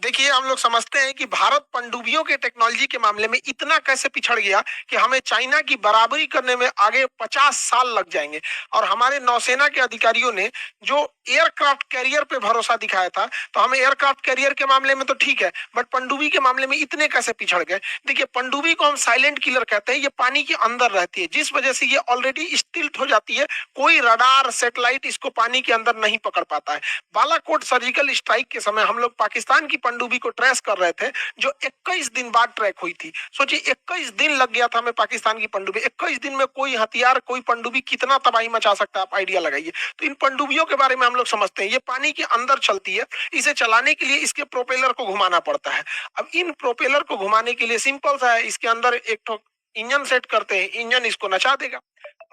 देखिए, हम लोग समझते हैं कि भारत पनडुब्बियों के टेक्नोलॉजी के मामले में इतना कैसे पिछड़ गया कि हमें चाइना की बराबरी करने में आगे 50 साल लग जाएंगे। और हमारे नौसेना के अधिकारियों ने जो एयरक्राफ्ट कैरियर पे भरोसा दिखाया था, तो हमें एयरक्राफ्ट कैरियर के मामले में तो ठीक है, बट पनडुब्बी के मामले में इतने कैसे पिछड़ गए। देखिए, पनडुब्बी को हम साइलेंट किलर कहते हैं। ये पानी के अंदर रहती है, जिस वजह से ये ऑलरेडी स्टिल्ट हो जाती है। कोई रडार सैटेलाइट इसको पानी के अंदर नहीं पकड़ पाता है। बालाकोट सर्जिकल स्ट्राइक के समय हम लोग पाकिस्तान की पनडुब्बी को ट्रेस कर रहे थे, जो 21 दिन बाद ट्रैक हुई थी। सोचिए, 21 दिन लग गया था हमें पाकिस्तान की पनडुब्बी। 21 दिन में कोई हथियार, कोई पनडुब्बी कितना तबाही मचा सकता है, आप आइडिया लगाइए। तो इन पनडुब्बियों के बारे में हम लोग समझते हैं, ये पानी के अंदर चलती है। इसे चलाने के लिए इसके प्रोपेलर को घुमाना पड़ता है। अब इन प्रोपेलर को घुमाने के लिए सिंपल सा है, इसके अंदर एक तो इंजन सेट करते हैं, इंजन इसको नचा देगा।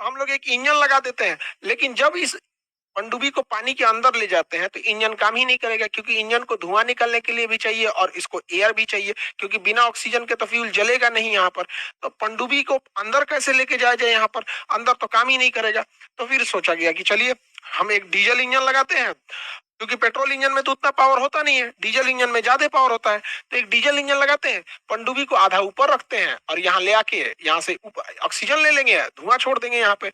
हम लोग एक इंजन लगा देते हैं, लेकिन जब इस पनडुब्बी को पानी के अंदर ले जाते हैं तो इंजन काम ही नहीं करेगा, क्योंकि इंजन को धुआं निकलने के लिए भी चाहिए और इसको एयर भी चाहिए, क्योंकि बिना ऑक्सीजन के तो फ्यूल जलेगा नहीं यहाँ पर। तो पनडुब्बी को अंदर कैसे लेके जाया जाए, यहाँ पर अंदर तो काम ही नहीं करेगा। तो फिर सोचा गया कि चलिए हम एक डीजल इंजन लगाते हैं, क्योंकि पेट्रोल इंजन में तो उतना पावर होता नहीं है, डीजल इंजन में ज्यादा पावर होता है। तो एक डीजल इंजन लगाते हैं, पनडुब्बी को आधा ऊपर रखते हैं और यहाँ ले आके यहाँ से ऊपर ऑक्सीजन ले लेंगे, धुआं छोड़ देंगे यहाँ पे,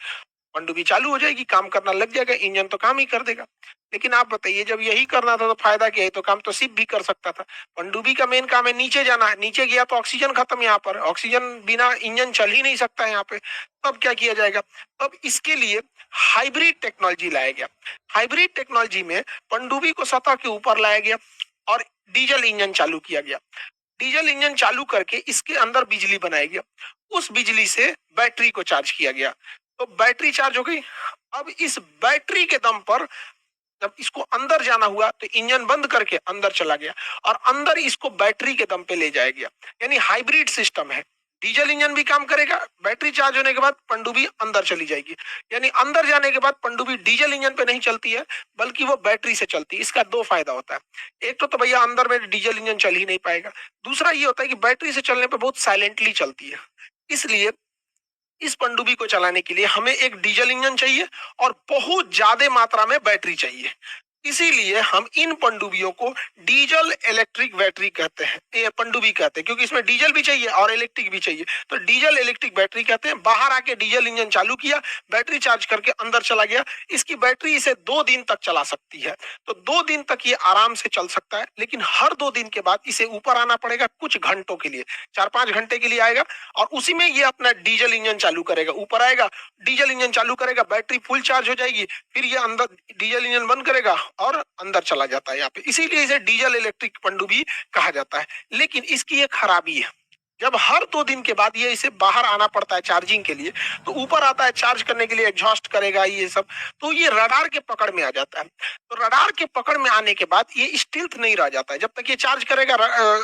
पनडुब्बी चालू हो जाएगी, काम करना लग जाएगा, इंजन तो काम ही कर देगा। लेकिन आप बताइए, जब यही करना था तो फायदा क्या है, तो काम तो शिप भी कर सकता था। पनडुब्बी का मेन काम है नीचे जाना है, नीचे गया तो ऑक्सीजन खत्म, यहाँ पर ऑक्सीजन बिना इंजन चल ही नहीं सकता है यहाँ पे। तब क्या किया जाएगा, तब इसके लिए हाइब्रिड टेक्नोलॉजी लाया गया। हाइब्रिड टेक्नोलॉजी में पनडुब्बी को सतह के ऊपर लाया गया और डीजल इंजन चालू किया गया। डीजल इंजन चालू करके इसके अंदर बिजली बनाया गया, उस बिजली से बैटरी को चार्ज किया गया। तो बैटरी चार्ज हो गई। अब इस बैटरी के दम पर जब इसको अंदर जाना हुआ तो इंजन बंद करके अंदर चला गया और अंदर इसको बैटरी के दम पे ले जाया गया। यानी हाइब्रिड सिस्टम है, डीजल इंजन भी काम करेगा, बैटरी चार्ज होने के बाद पनडुब्बी अंदर चली जाएगी। यानी अंदर जाने के बाद पनडुब्बी डीजल इंजन पे नहीं चलती है, बल्कि वो बैटरी से चलती है। इसका दो फायदा होता है, एक तो भैया अंदर में डीजल इंजन चल ही नहीं पाएगा, दूसरा ये होता है कि बैटरी से चलने पे बहुत साइलेंटली चलती है। इसलिए इस पनडुब्बी को चलाने के लिए हमें एक डीजल इंजन चाहिए और बहुत ज्यादा मात्रा में बैटरी चाहिए। इसीलिए हम इन पनडुब्बियों को डीजल इलेक्ट्रिक बैटरी कहते हैं, ये पनडुब्बी कहते हैं, क्योंकि इसमें डीजल भी चाहिए और इलेक्ट्रिक भी चाहिए। तो डीजल इलेक्ट्रिक बैटरी कहते हैं। बाहर आके डीजल इंजन चालू किया, बैटरी चार्ज करके अंदर चला गया। इसकी बैटरी इसे 2 दिन तक चला सकती है। तो 2 दिन तक ये आराम से चल सकता है, लेकिन हर 2 दिन के बाद इसे ऊपर आना पड़ेगा कुछ घंटों के लिए, 4-5 घंटे के लिए आएगा और उसी में ये अपना डीजल इंजन चालू करेगा। ऊपर आएगा, डीजल इंजन चालू करेगा, बैटरी फुल चार्ज हो जाएगी, फिर ये अंदर डीजल इंजन बंद करेगा और अंदर चला जाता है यहाँ पे। इसीलिए इसे डीजल इलेक्ट्रिक पनडुब्बी कहा जाता है। लेकिन इसकी एक खराबी है, जब हर 2 दिन के बाद ये इसे बाहर आना पड़ता है चार्जिंग के लिए, तो ऊपर आता है चार्ज करने के लिए, एग्जॉस्ट करेगा ये सब, तो ये रडार के पकड़ में आ जाता है। तो रडार के पकड़ में आने के बाद ये स्टिल्थ नहीं रह जाता है। जब तक ये चार्ज करेगा,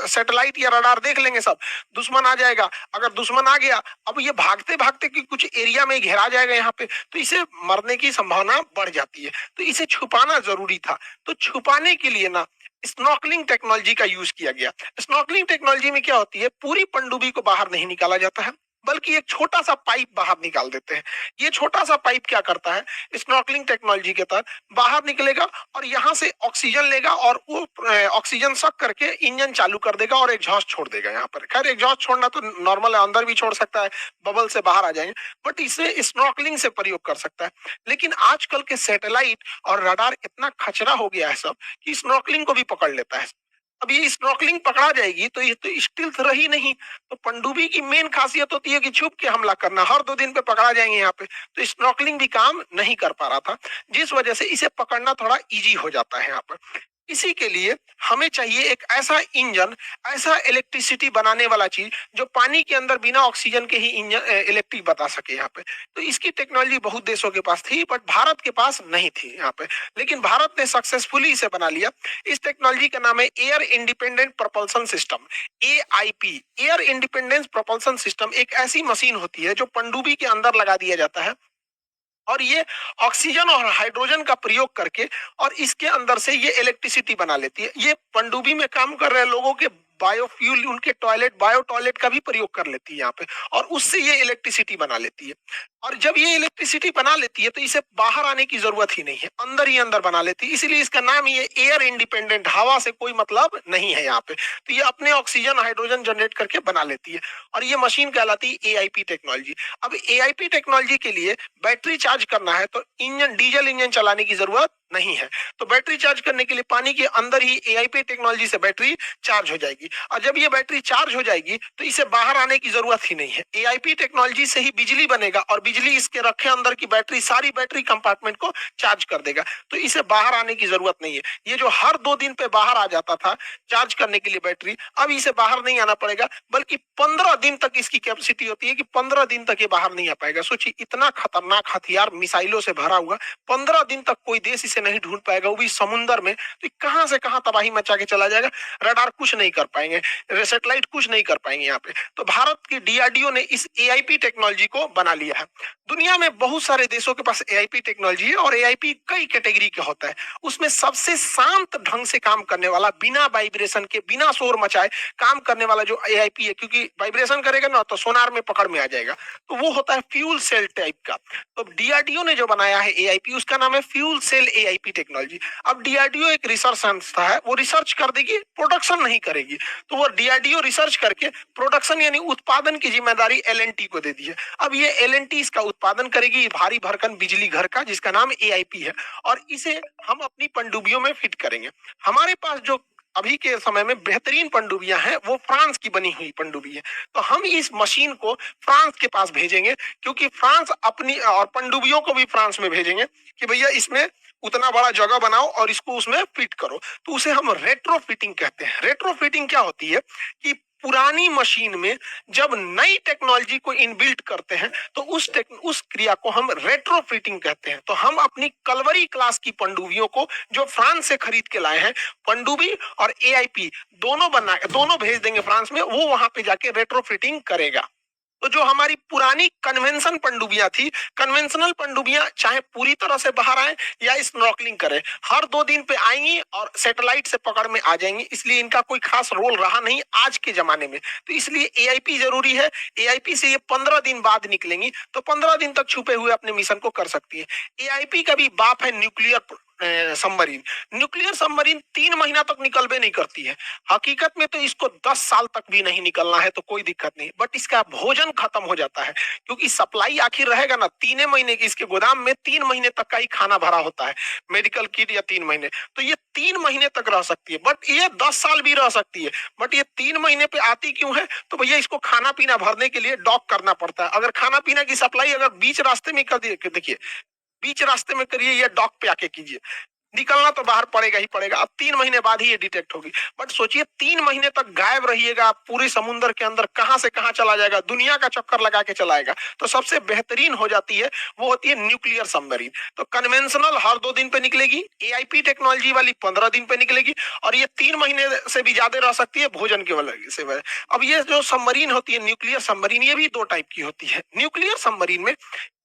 सैटेलाइट या रडार देख लेंगे सब, दुश्मन आ जाएगा। अगर दुश्मन आ गया, अब ये भागते भागते कि कुछ एरिया में घेरा जाएगा यहाँ पे, तो इसे मरने की संभावना बढ़ जाती है। तो इसे छुपाना जरूरी था। तो छुपाने के लिए ना स्नॉर्कलिंग टेक्नोलॉजी का यूज किया गया। स्नॉर्कलिंग टेक्नोलॉजी में क्या होती है, पूरी पनडुब्बी को बाहर नहीं निकाला जाता है, बल्कि एक छोटा सा पाइप बाहर निकाल देते हैं। ये छोटा सा पाइप क्या करता है, स्नॉर्कलिंग टेक्नोलॉजी के तहत बाहर निकलेगा और यहाँ से ऑक्सीजन लेगा और वो ऑक्सीजन सक करके इंजन चालू कर देगा और एग्जॉस्ट छोड़ देगा। यहाँ पर खैर एग्जॉस्ट छोड़ना तो नॉर्मल है, अंदर भी छोड़ सकता है, बबल से बाहर आ जाएंगे, बट इसे स्नॉर्कलिंग से प्रयोग कर सकता है। लेकिन आजकल के सैटेलाइट और रडार इतना खचरा हो गया है सब, कि स्नॉर्कलिंग को भी पकड़ लेता है। अब ये स्नॉर्कलिंग पकड़ा जाएगी तो ये तो स्टिल्थ रही नहीं। तो पनडुब्बी की मेन खासियत होती है कि छुप के हमला करना, हर 2 दिन पे पकड़ा जाएंगे यहाँ पे। तो स्नॉर्कलिंग भी काम नहीं कर पा रहा था, जिस वजह से इसे पकड़ना थोड़ा इजी हो जाता है यहाँ पर। इसी के लिए हमें चाहिए एक ऐसा इंजन, ऐसा इलेक्ट्रिसिटी बनाने वाला चीज जो पानी के अंदर बिना ऑक्सीजन के ही इंजन इलेक्ट्रिक बता सके यहाँ पे। तो इसकी टेक्नोलॉजी बहुत देशों के पास थी, बट भारत के पास नहीं थी यहाँ पे। लेकिन भारत ने सक्सेसफुली इसे बना लिया। इस टेक्नोलॉजी का नाम है air independent propulsion system, AIP। Air independence propulsion system एक ऐसी मशीन होती है जो पनडुब्बी के अंदर लगा दिया जाता है और ये ऑक्सीजन और हाइड्रोजन का प्रयोग करके और इसके अंदर से ये इलेक्ट्रिसिटी बना लेती है। ये पनडुब्बी में काम कर रहे लोगों के बायोफ्यूल, उनके टॉयलेट, बायो टॉयलेट का भी प्रयोग कर लेती है यहाँ पे और उससे ये इलेक्ट्रिसिटी बना लेती है। और जब ये इलेक्ट्रिसिटी बना लेती है तो इसे बाहर आने की जरूरत ही नहीं है, अंदर ही अंदर बना लेती है, इसीलिए इसका नाम ये एयर इंडिपेंडेंट, हवा से कोई मतलब नहीं है यहाँ पे। तो ये अपने ऑक्सीजन हाइड्रोजन जनरेट करके बना लेती है, और ये मशीन कहलाती है एआईपी टेक्नोलॉजी। अब एआईपी टेक्नोलॉजी के लिए बैटरी चार्ज करना है तो इंजन, डीजल इंजन चलाने की जरूरत नहीं है। तो बैटरी चार्ज करने के लिए पानी के अंदर ही एआईपी टेक्नोलॉजी से बैटरी चार्ज हो जाएगी, और जब ये बैटरी चार्ज हो जाएगी तो इसे बाहर आने की जरूरत ही नहीं है। एआईपी टेक्नोलॉजी से ही बिजली बनेगा, और बिजली इसके रखे अंदर की बैटरी, सारी बैटरी कंपार्टमेंट को चार्ज कर देगा, तो इसे बाहर आने की जरूरत नहीं है। ये जो हर 2 दिन पे बाहर आ जाता था चार्ज करने के लिए बैटरी, अब इसे बाहर नहीं आना पड़ेगा, बल्कि 15 दिन तक इसकी कैपेसिटी होती है कि 15 दिन तक ये बाहर नहीं आ पाएगा। सोचिए, इतना खतरनाक हथियार मिसाइलों से भरा हुआ, 15 दिन तक कोई देश इसे नहीं ढूंढ पाएगा, वो भी समुंदर में, तो कहां से कहां तबाही मचा के चला जाएगा। रडार कुछ नहीं कर पाएंगे, सैटेलाइट कुछ नहीं कर पाएंगे यहाँ पे। तो भारत की डीआरडीओ ने इस एआईपी टेक्नोलॉजी को बना लिया है। दुनिया में बहुत सारे देशों के पास एआईपी टेक्नोलॉजी है, और एआईपी कई कैटेगरी का होता है। उसमें सबसे शांत ढंग से काम करने वाला, बिना वाइब्रेशन के, बिना शोर मचाए काम करने वाला जो एआईपी है, क्योंकि वाइब्रेशन करेगा ना तो सोनार में पकड़ में आ जाएगा, तो वो होता है फ्यूल सेल टाइप का। तो डीआरडीओ ने जो बनाया है एआईपी, उसका नाम है फ्यूल सेल एआईपी टेक्नोलॉजी। अब डीआरडीओ एक रिसर्च संस्था है, वो रिसर्च कर देगी, प्रोडक्शन नहीं करेगी। तो वो डीआरडीओ रिसर्च करके प्रोडक्शन यानी उत्पादन की जिम्मेदारी एलएनटी को दे दी है। अब ये एलएनटी इसका उत्पादन करेगी, भारी भरकम बिजली घर का, जिसका नाम एआईपी है, और इसे हम अपनी पनडुब्बियों में फिट करेंगे। हमारे पास जो अभी के समय में बेहतरीन पनडुब्बियां हैं, वो फ्रांस की बनी हुई पनडुब्बी है। तो हम इस मशीन को फ्रांस के पास भेजेंगे, क्योंकि फ्रांस अपनी, और पनडुब्बियों को भी फ्रांस में भेजेंगे कि भैया इसमें उतना बड़ा जगह बनाओ और इसको उसमें फिट करो। तो उसे हम रेट्रो फिटिंग कहते हैं। रेट्रो फिटिंग क्या होती है कि पुरानी मशीन में जब नई टेक्नोलॉजी को इनबिल्ट करते हैं, तो उस क्रिया को हम रेट्रो फिटिंग कहते हैं। तो हम अपनी कलवरी क्लास की पनडुब्बियों को, जो फ्रांस से खरीद के लाए हैं, पनडुब्बी और एआईपी दोनों भेज देंगे फ्रांस में, वो वहां पे जाके रेट्रो फिटिंग करेगा। तो जो हमारी पुरानी कन्वेंशन पनडुब्बियां थी, कन्वेंशनल पनडुब्बियां चाहे पूरी तरह से बाहर आए या स्नॉर्कलिंग करें, हर 2 दिन पे आएंगी और सैटेलाइट से पकड़ में आ जाएंगी, इसलिए इनका कोई खास रोल रहा नहीं आज के जमाने में। तो इसलिए एआईपी जरूरी है। एआईपी से ये 15 दिन बाद निकलेंगी, तो 15 दिन तक छुपे हुए अपने मिशन को कर सकती है। एआईपी का भी बाप है न्यूक्लियर सबमरीन। न्यूक्लियर सबमरीन 3 महीना तक निकलबे नहीं करती है। हकीकत में तो इसको 10 साल तक भी नहीं निकलना है तो कोई दिक्कत नहीं, बट इसका भोजन खत्म हो जाता है, क्योंकि सप्लाई आखिर रहेगा ना 3 महीने की। इसके गोदाम में 3 महीने तक का ही खाना भरा होता है, मेडिकल किट, या 3 महीने। तो ये 3 महीने तक रह सकती है, बट ये 10 साल भी रह सकती है। बट ये 3 महीने पे आती क्यों है? तो भैया इसको खाना पीना भरने के लिए डॉक करना पड़ता है। अगर खाना पीना की सप्लाई अगर बीच रास्ते में कर दिए, देखिए बीच रास्ते में करिए या डॉक पे आके कीजिए, निकलना तो बाहर पड़ेगा ही पड़ेगा। अब 3 महीने बाद ही ये डिटेक्ट होगी। बट सोचिए 3 महीने तक गायब रहिएगा आप पूरे समुद्र के अंदर, कहां से कहां चला जाएगा, दुनिया का चक्कर लगा के चलाएगा। तो सबसे बेहतरीन हो जाती है, वो होती है न्यूक्लियर सबमरीन। तो कन्वेंशनल हर 2 दिन पे निकलेगी, एआईपी टेक्नोलॉजी वाली 15 दिन पे निकलेगी, और ये 3 महीने से भी ज्यादा रह सकती है भोजन के वजह से। अब ये जो सबमरीन होती है न्यूक्लियर सबमरीन, ये भी 2 टाइप की होती है। न्यूक्लियर सबमरीन में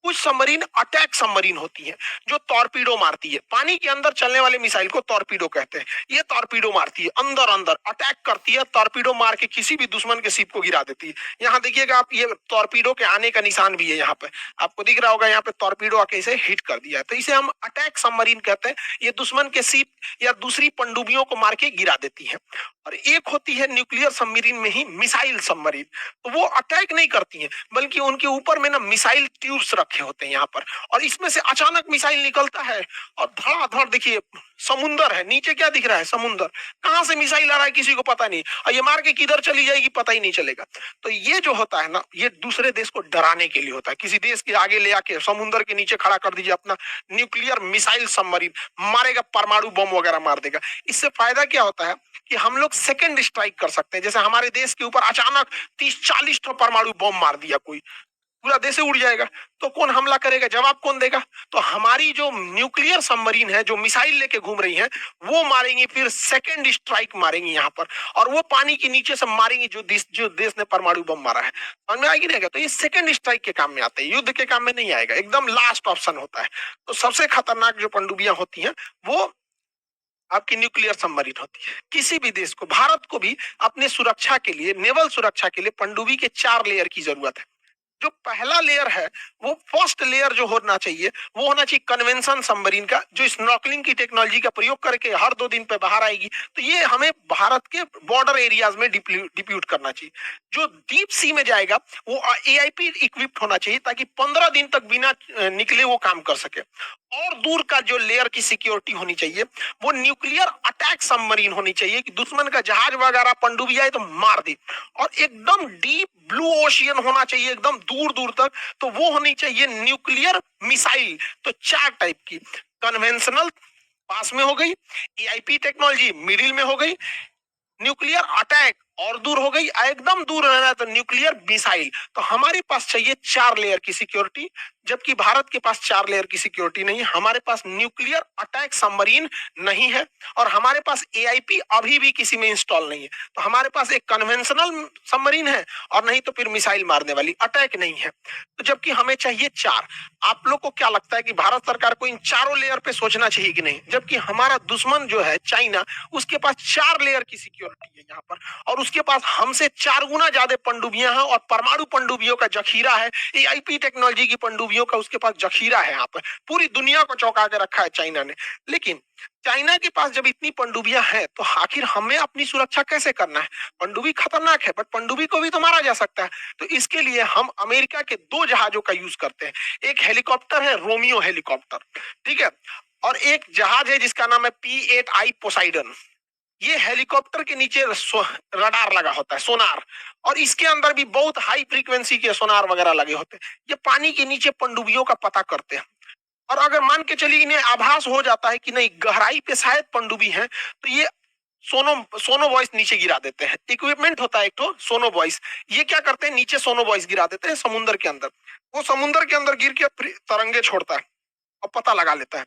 कुछ सबमरीन अटैक सबमरीन होती है, जो टॉर्पीडो मारती है। पानी के अंदर चलने वाले मिसाइल को टॉर्पीडो कहते हैं। ये टॉर्पीडो मारती है, अंदर अंदर अटैक करती है, टॉर्पीडो मार के किसी भी दुश्मन के शिप को गिरा देती है। यहाँ देखिएगा आप, ये टॉर्पीडो के आने का निशान भी है, यहाँ पे आपको दिख रहा होगा, यहाँ पे टॉर्पीडो आके इसे हिट कर दिया है। तो इसे हम अटैक सबमरीन कहते हैं। ये दुश्मन के शिप या दूसरी पनडुब्बियों को मार के गिरा देती है। और एक होती है न्यूक्लियर सबमरीन में ही मिसाइल सबमरीन। तो वो अटैक नहीं करती है, बल्कि उनके ऊपर में ना मिसाइल ट्यूब्स रखे होते हैं यहाँ पर, और इसमें से अचानक मिसाइल निकलता है और धड़ाधड़, देखिए समुंदर है, नीचे क्या दिख रहा है? समुंदर। कहां से मिसाइल आ रहा है किसी को पता नहीं, और ये मार के किधर चली जाएगी पता ही नहीं चलेगा। तो ये जो होता है ना, ये दूसरे देश को डराने के लिए होता है। किसी देश के आगे ले आके समुंदर के नीचे खड़ा कर दीजिए अपना न्यूक्लियर मिसाइल सबमरीन, मारेगा, परमाणु बम वगैरह मार देगा। इससे फायदा क्या होता है कि हम लोग सेकंड स्ट्राइक कर सकते हैं। जैसे हमारे देश के ऊपर अचानक 30-40 परमाणु बम मार दिया कोई, पूरा देश उड़ जाएगा। तो कौन हमला करेगा? जवाब कौन देगा? तो हमारी जो न्यूक्लियर सबमरीन है, जो मिसाइल लेके घूम रही है, वो मारेंगी, फिर सेकंड स्ट्राइक मारेंगी यहाँ पर, और वो पानी के नीचे से मारेंगी जो देश ने परमाणु बम मारा है। समझ में आएगी ना? तो ये सेकंड स्ट्राइक के काम में आते हैं, युद्ध के काम में नहीं आएगा, एकदम लास्ट ऑप्शन होता है। तो सबसे खतरनाक जो पनडुब्बियां होती हैं, वो आपकी न्यूक्लियर सबमरीन होती है। किसी भी देश को, भारत को भी अपने सुरक्षा के लिए, नेवल सुरक्षा के लिए पनडुब्बी के 4 लेयर की जरूरत है। जो पहला लेयर है, वो फर्स्ट लेयर जो होना चाहिए, वो होना चाहिए कन्वेंशन सबमरीन का, जो स्नॉर्कलिंग की टेक्नोलॉजी का प्रयोग करके हर 2 दिन पे बाहर आएगी। तो ये हमें भारत के बॉर्डर एरियाज में डिप्यूट करना चाहिए। जो डीप सी में जाएगा वो एआईपी इक्विप्ड होना चाहिए, ताकि 15 दिन तक बिना निकले वो काम कर सके। और दूर का जो लेयर की सिक्योरिटी होनी चाहिए, वो न्यूक्लियर अटैक सबमरीन होनी चाहिए, कि दुश्मन का जहाज वगैरह पनडुब्बी आए तो मार दे। और एकदम डीप ब्लू ओशियन होना चाहिए, एकदम दूर दूर तक। तो वो होनी चाहिए न्यूक्लियर मिसाइल। तो 4 टाइप की, कन्वेंशनल पास में हो गई, एआईपी टेक्नोलॉजी मिडिल में हो गई, न्यूक्लियर अटैक और दूर हो गई, एकदम दूर रहना है तो न्यूक्लियर मिसाइल। तो हमारे पास चाहिए 4 लेयर की सिक्योरिटी, जबकि भारत के पास 4 लेयर की सिक्योरिटी नहीं है। हमारे पास न्यूक्लियर अटैक सबमरीन नहीं है, और हमारे पास एआईपी अभी भी किसी में इंस्टॉल नहीं है। तो हमारे पास एक कन्वेंशनल सबमरीन है, और नहीं तो फिर मिसाइल मारने वाली, अटैक नहीं है। तो जबकि हमें चाहिए 4। आप लोग को क्या लगता है कि भारत सरकार को इन चारों लेयर पे सोचना चाहिए कि नहीं? जबकि हमारा दुश्मन जो है चाइना, उसके पास 4 लेयर की सिक्योरिटी है यहाँ पर, और उसके पास हमसे 4 गुना ज्यादा पनडुब्बियां हैं, और परमाणु पनडुब्बियों का जखीरा है, एआईपी टेक्नोलॉजी की पनडुब्बियों का उसके पास जखीरा है। यहाँ पर पूरी दुनिया को चौंका के रखा है चाइना ने। लेकिन चाइना के पास जब इतनी पनडुब्बियां हैं, तो आखिर हमें अपनी सुरक्षा कैसे करना है? पनडुब्बी खतरनाक है, बट पनडुब्बी को भी तो मारा जा सकता है। तो इसके लिए हम अमेरिका के 2 जहाजों का यूज करते हैं। एक हेलीकॉप्टर है, रोमियो हेलीकॉप्टर, ठीक है, और एक जहाज है जिसका नाम है P-8I पोसाइडन। ये हेलीकॉप्टर के नीचे रडार लगा होता है, सोनार, और इसके अंदर भी बहुत हाई फ्रीक्वेंसी के सोनार वगैरह लगे होते हैं। ये पानी के नीचे पनडुब्बियों का पता करते हैं। और अगर मान के चलिए इन्हें आभास हो जाता है कि नहीं, गहराई पे शायद पनडुब्बी है, तो ये सोनो सोनो वॉइस नीचे गिरा देते हैं। इक्विपमेंट होता है एक तो सोनो वॉइस। ये क्या करते हैं, नीचे सोनो वॉइस गिरा देते हैं समुद्र के अंदर। वो समुद्र के अंदर गिर के तरंगे छोड़ता है, और पता लगा लेता है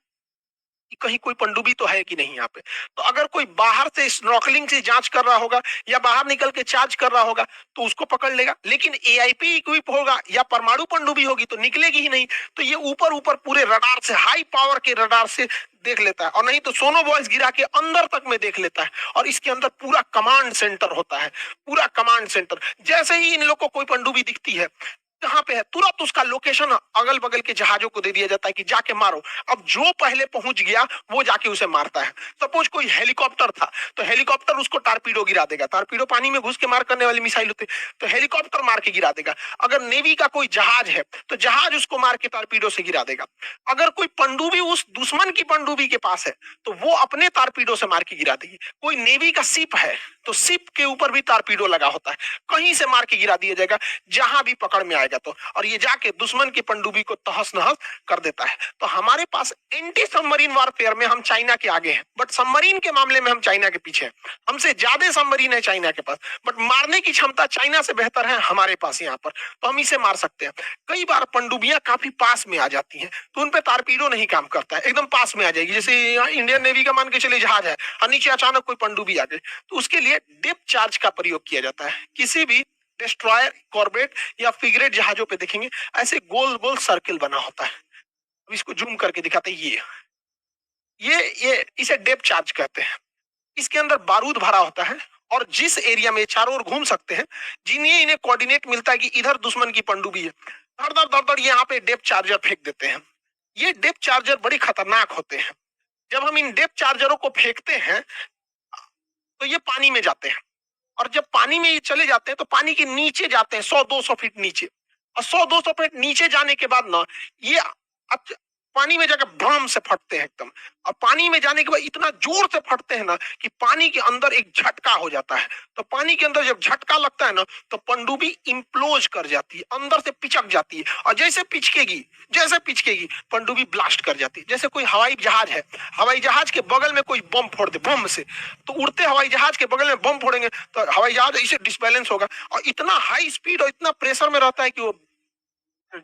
कि कहीं कोई पनडुब्बी तो है कि नहीं यहाँ पे। तो अगर कोई बाहर से स्नॉर्कलिंग से जांच कर रहा होगा, या बाहर निकल के चार्ज कर रहा होगा, तो उसको पकड़ लेगा। लेकिन एआईपी इक्विप होगा या परमाणु पनडुब्बी होगी तो निकलेगी ही नहीं। तो ये ऊपर ऊपर पूरे रडार से, हाई पावर के रडार से देख लेता है, और नहीं तो सोनो वॉइस गिरा के अंदर तक में देख लेता है। और इसके अंदर पूरा कमांड सेंटर होता है, पूरा कमांड सेंटर। जैसे ही इन लोग को कोई पनडुब्बी दिखती है, कहाँ पे है, तुरंत उसका लोकेशन अगल बगल के जहाजों को दे दिया जाता है कि जाके मारो। अब जो पहले पहुंच गया वो जाके उसे मारता है। सपोज कोई हेलीकॉप्टर था, तो हेलीकॉप्टर उसको टारपीडो गिरा देगा। टारपीडो पानी में घुस के मार करने वाली मिसाइल होती है, तो हेलीकॉप्टर मार के गिरा देगा। अगर नेवी का कोई जहाज है, तो जहाज उसको मार के टारपीडो से गिरा देगा। अगर कोई पनडुब्बी उस दुश्मन की पनडुब्बी के पास है, तो वो अपने टारपीडो से मार के गिरा देगी। कोई नेवी का शिप है, तो शिप के ऊपर भी टारपीडो लगा होता है, कहीं से मार के गिरा दिया जाएगा, जहां भी पकड़ में आएगा। तो और ये जाके दुश्मन की पनडुब्बी को तहस नहस कर देता है। तो हमारे पास एंटी सबमरीन वारफेयर में हम चाइना के आगे हैं, बट सबमरीन के मामले में हम चाइना के पीछे हैं। हमसे ज्यादा सबमरीन है चाइना के पास, बट मारने की क्षमता चाइना से बेहतर है हमारे पास यहाँ पर, तो हम इसे मार सकते हैं। कई बार पनडुब्बियां काफी पास में आ जाती हैं, तो उनपे टारपीडो नहीं काम करता है, एकदम पास में आ जाएगी। जैसे यहाँ इंडियन नेवी का मान के चलिए जहाज है, और नीचे अचानक कोई पनडुब्बी आ गई, तो उसके लिए डेप्थ चार्ज का प्रयोग किया जाता है। किसी भी डिस्ट्रॉयर, कॉर्बेट या फ्रिगेट जहाजों पे देखेंगे ऐसे गोल गोल सर्किल बना होता है। अब इसको जूम करके दिखाते हैं, ये इसे डेप्थ चार्ज कहते हैं। इसके अंदर बारूद भरा होता है, और जिस एरिया में चारों ओर घूम सकते हैं, जिन्हें इन्हें कोऑर्डिनेट मिलता है कि इधर दुश्मन की पनडुब्बी है, धड़ धड़ धड़ धड़ यहाँ पे डेप्थ चार्जर फेंक देते हैं। ये डेप्थ चार्जर बड़ी खतरनाक होते हैं। जब हम इन डेप्थ चार्जरों को फेंकते हैं, तो ये पानी में जाते हैं, और जब पानी में ये चले जाते हैं, तो पानी के नीचे जाते हैं 100-200 फीट नीचे। और 100-200 फीट नीचे जाने के बाद ना, ये पानी में जाकर भ्रम से फटते हैं एकदम। और पानी में जाने के बाद इतना जोर से फटते हैं ना, कि पानी के अंदर एक झटका हो जाता है। तो पानी के अंदर जब झटका लगता है ना, तो पनडुब्बी इम्प्लोज कर जाती है, अंदर से पिचक जाती है। और जैसे पिचकेगी पनडुब्बी ब्लास्ट कर जाती है। जैसे कोई हवाई जहाज है, हवाई जहाज के बगल में कोई बम फोड़ दे, बम से, तो उड़ते हवाई जहाज के बगल में बम फोड़ेंगे तो हवाई जहाज इसे डिसबैलेंस होगा, और इतना हाई स्पीड और इतना प्रेशर में रहता है कि वो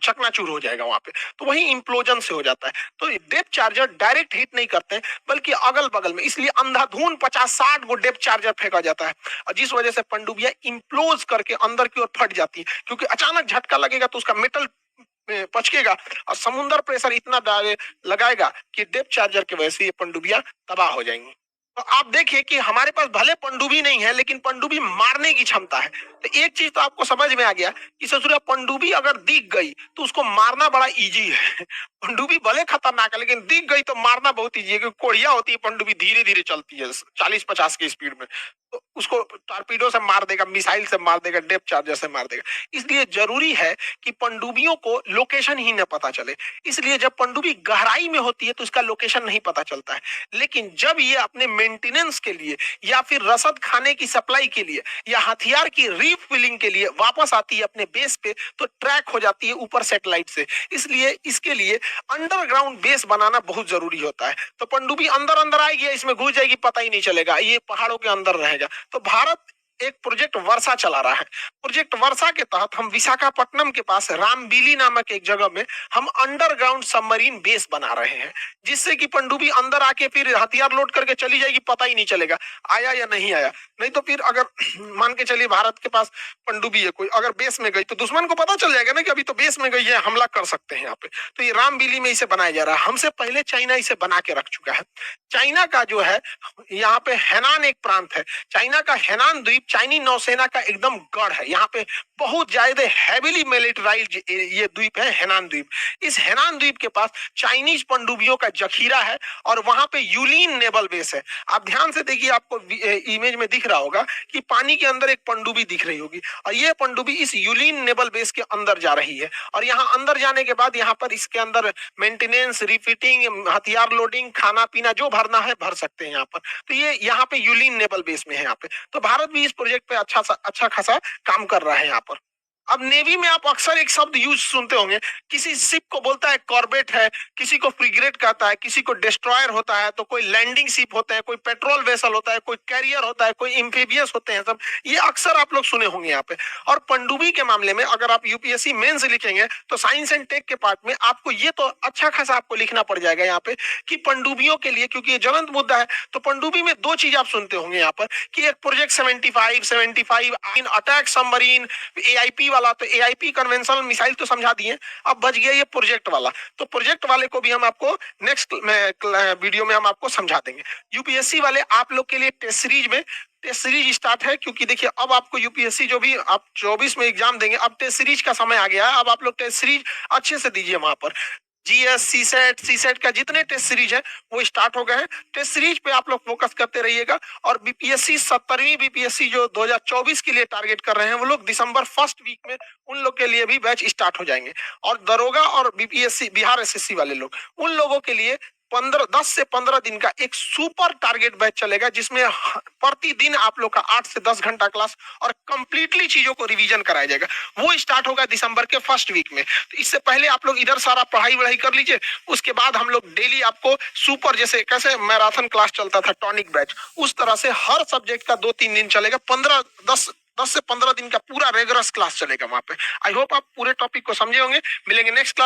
चकनाचूर हो जाएगा वहां पे। तो वही इम्प्लोजन से हो जाता है। तो डेप्थ चार्जर डायरेक्ट हिट नहीं करते हैं, बल्कि अगल बगल में, इसलिए अंधाधुन 50-60 गो डेप्थ चार्जर फेंका जाता है, और जिस वजह से पनडुब्बियां इम्प्लोज करके अंदर की ओर फट जाती है। क्योंकि अचानक झटका लगेगा तो उसका मेटल पचकेगा, और समुद्र प्रेशर इतना लगाएगा कि डेप्थ चार्जर की वजह से ये पनडुब्बियां तबाह हो जाएंगी। तो आप देखिए कि हमारे पास भले पनडुब्बी नहीं है लेकिन पनडुब्बी मारने की क्षमता है। तो एक चीज तो आपको समझ में आ गया कि ससुरा पनडुब्बी अगर दिख गई तो उसको मारना बड़ा इजी है। पनडुब्बी भले खतरनाक है लेकिन दिख गई तो मारना बहुत इजी है, क्योंकि कोढ़िया होती है पनडुब्बी, धीरे धीरे चलती है 40-50 की स्पीड में। तो उसको टॉर्पीडो से मार देगा, मिसाइल से मार देगा, डेप्थ चार्जर से मार देगा। इसलिए जरूरी है कि पनडुब्बियों को लोकेशन ही न पता चले। इसलिए जब पनडुब्बी गहराई में होती है तो उसका लोकेशन नहीं पता चलता है। लेकिन जब ये अपने मेंटेनेंस के लिए या फिर रसद खाने की सप्लाई के लिए या हथियार की रीफिलिंग के लिए वापस आती है अपने बेस पे, तो ट्रैक हो जाती है ऊपर सैटेलाइट से। इसलिए इसके लिए अंडरग्राउंड बेस बनाना बहुत जरूरी होता है। तो पनडुब्बी अंदर अंदर आएगी, इसमें घुस जाएगी, पता ही नहीं चलेगा, ये पहाड़ों के अंदर रहेगा। तो भारत एक प्रोजेक्ट वर्षा चला रहा है। प्रोजेक्ट वर्षा के तहत हम विशाखापट्टनम के पास रामबिली नामक एक जगह में हम अंडरग्राउंड सबमरीन बेस बना रहे हैं, जिससे कि पनडुब्बी अंदर आके फिर हथियार लोड करके चली जाएगी, पता ही नहीं चलेगा आया या नहीं आया। नहीं तो फिर अगर मान के चलिए भारत के पास पनडुब्बी है कोई, अगर बेस में गई तो दुश्मन को पता चल जाएगा ना कि अभी तो बेस में गई है, हमला कर सकते हैं यहाँ पे। तो ये रामबिली में इसे बनाया जा रहा है। हमसे पहले चाइना इसे बना के रख चुका है। चाइना का जो है यहाँ पे हैनान एक प्रांत है। चाइना का हैनान द्वीप चाइनी नौसेना का एकदम गढ़ है। यहाँ पे बहुत ज्यादा हैविली मिलिटराइज्ड ये द्वीप है, हैनान द्वीप। इस हैनान द्वीप के पास चाइनीज पनडुब्बियों का जखीरा है और वहां पे यूलिन नेवल बेस है। आप ध्यान से देखिए, आपको इमेज में दिख रहा होगा कि पानी के अंदर एक पनडुब्बी दिख रही होगी और ये पनडुब्बी इस यूलिन नेवल बेस के अंदर जा रही है। और यहाँ अंदर जाने के बाद यहाँ पर इसके अंदर मेंटेनेंस, रिफिटिंग, हथियार लोडिंग, खाना पीना जो भरना है भर सकते हैं यहाँ पर। तो ये यहाँ पे यूलिन नेवल बेस में है यहाँ पे। तो भारत भी इस प्रोजेक्ट पे अच्छा खासा काम कर रहा है यहाँ पर। अब नेवी में आप अक्सर एक शब्द यूज सुनते होंगे, किसी शिप को बोलता है कॉर्बेट है, किसी को फ्रिगेट कहता है, किसी को डिस्ट्रॉयर होता है, तो कोई लैंडिंग शिप होते हैं, कोई पेट्रोल वेसल होता है, कोई कैरियर होता है, कोई एम्फीबियस होते हैं। सब ये अक्सर आप लोग सुने होंगे यहाँ पे। और पनडुब्बी के मामले में अगर आप यूपीएससी मेंस लिखेंगे तो साइंस एंड टेक के पार्ट में आपको ये तो अच्छा खासा आपको लिखना पड़ जाएगा यहाँ पे कि पनडुब्बियों के लिए, क्योंकि ये ज्वलंत मुद्दा है, तो पनडुब्बी में दो चीज आप सुनते होंगे यहाँ पर कि एक प्रोजेक्ट 75 अटैक सबमरीन एआईपी वाला। तो एआईपी कन्वेंशनल मिसाइल तो समझा दिए, अब बच गया ये प्रोजेक्ट वाला। तो प्रोजेक्ट वाले को भी हम आपको नेक्स्ट वीडियो में हम आपको समझा देंगे। यूपीएससी वाले आप लोग के लिए टेस्ट सीरीज में टेस्ट सीरीज स्टार्ट है, क्योंकि देखिए अब आपको यूपीएससी जो भी आप 24 में एग्जाम देंगे, अब टेस्ट सीरीज का समय आ गया है। अब आप लोग टेस्ट सीरीज अच्छे से दीजिए। वहां पर जीएस, सीसेट का जितने टेस्ट सीरीज है वो स्टार्ट हो गए हैं। टेस्ट सीरीज पे आप लोग फोकस करते रहिएगा। और बीपीएससी 70वीं बीपीएससी जो 2024 के लिए टारगेट कर रहे हैं, वो लोग दिसंबर फर्स्ट वीक में उन लोग के लिए भी बैच स्टार्ट हो जाएंगे। और दरोगा और बीपीएससी बिहार एसएससी वाले लोग, उन लोगों के लिए 10 से 15 दिन का एक सुपर टारगेट बैच चलेगा, जिसमें प्रतिदिन आप लोग का 8 से 10 घंटा क्लास और कंप्लीटली चीजों को रिवीजन कराया जाएगा। वो स्टार्ट होगा दिसंबर के फर्स्ट वीक में। तो इससे पहले आप लोग इधर सारा पढ़ाई वढ़ाई कर लीजिए, उसके बाद हम लोग डेली आपको सुपर, जैसे कैसे मैराथन क्लास चलता था टॉनिक बैच, उस तरह से हर सब्जेक्ट का 2-3 दिन चलेगा। 10 से 15 दिन का पूरा रेगुलर क्लास चलेगा वहां पे। आई होप आप पूरे टॉपिक को समझे होंगे। मिलेंगे नेक्स्ट क्लास।